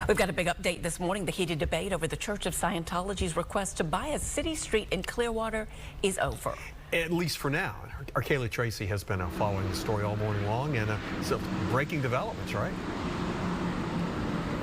We've got a big update this morning. The heated debate over the Church of Scientology's request to buy a city street in Clearwater is over. At least for now. Our Kailey Tracy has been following the story all morning long, and some breaking developments, right?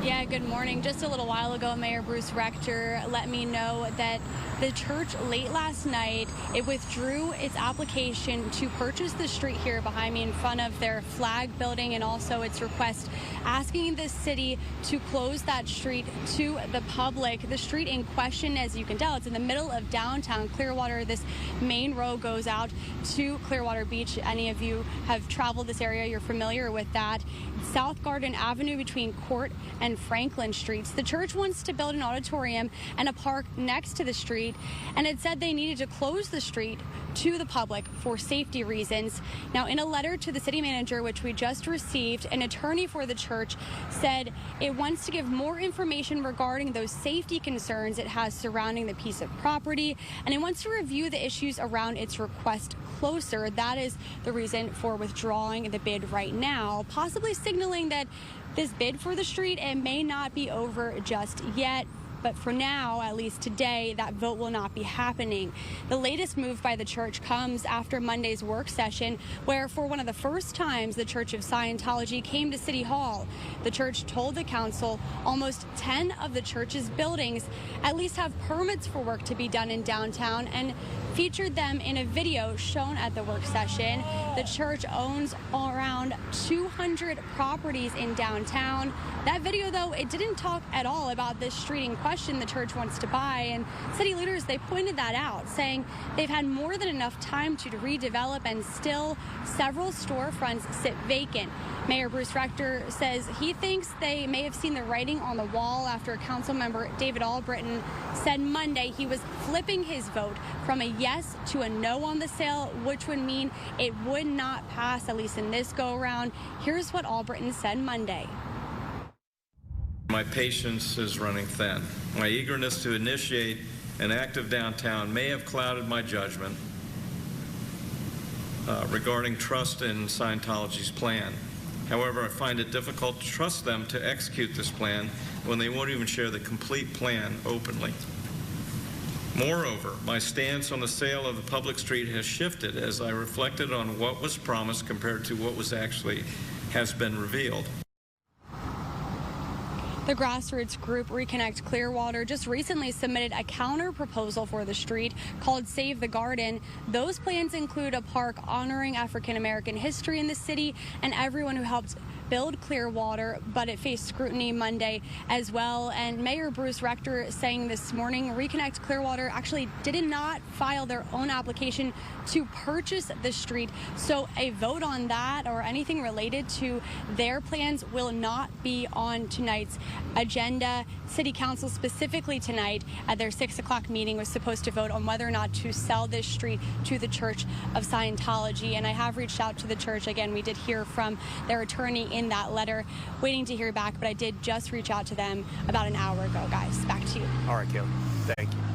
Yeah, good morning. Just a little while ago, Mayor Bruce Rector let me know that the church late last night, it withdrew its application to purchase the street here behind me in front of their flag building, and also its request asking the city to close that street to the public. The street in question, as you can tell, it's in the middle of downtown Clearwater. This main road goes out to Clearwater Beach. Any of you have traveled this area, you're familiar with that. South Garden Avenue between Court and Franklin Streets. The church wants to build an auditorium and a park next to the street, and it said they needed to close the street to the public for safety reasons. Now, in a letter to the city manager, which we just received, an attorney for the church said it wants to give more information regarding those safety concerns it has surrounding the piece of property, and it wants to review the issues around its request closer. That is the reason for withdrawing the bid right now, possibly signaling that this bid for the street, it may not be over just yet. But for now, at least today, that vote will not be happening. The latest move by the church comes after Monday's work session, where for one of the first times the Church of Scientology came to City Hall. The church told the council almost 10 of the church's buildings at least have permits for work to be done in downtown, and featured them in a video shown at the work session. The church owns around 200 properties in downtown. That video, though, it didn't talk at all about this street in question the church wants to buy, and city leaders, they pointed that out, saying they've had more than enough time to redevelop, and still several storefronts sit vacant. Mayor Bruce Rector says he thinks they may have seen the writing on the wall after council member David Albritton said Monday he was flipping his vote from a yes to a no on the sale, which would mean it would not pass, at least in this go-around. Here's what Albritton said Monday. My patience is running thin. My eagerness to initiate an active downtown may have clouded my judgment regarding trust in Scientology's plan. However, I find it difficult to trust them to execute this plan when they won't even share the complete plan openly. Moreover, my stance on the sale of the public street has shifted as I reflected on what was promised compared to what has been revealed. The grassroots group Reconnect Clearwater just recently submitted a counter proposal for the street called Save the Garden. Those plans include a park honoring African American history in the city and everyone who helped build Clearwater, but it faced scrutiny Monday as well. And Mayor Bruce Rector saying this morning Reconnect Clearwater actually did not file their own application to purchase the street. So a vote on that or anything related to their plans will not be on tonight's agenda. City Council specifically tonight at their 6 o'clock meeting was supposed to vote on whether or not to sell this street to the Church of Scientology. And I have reached out to the church. Again, we did hear from their attorney in that letter, waiting to hear back, but I did just reach out to them about an hour ago, guys. Back to you. All right, Kailey. Thank you.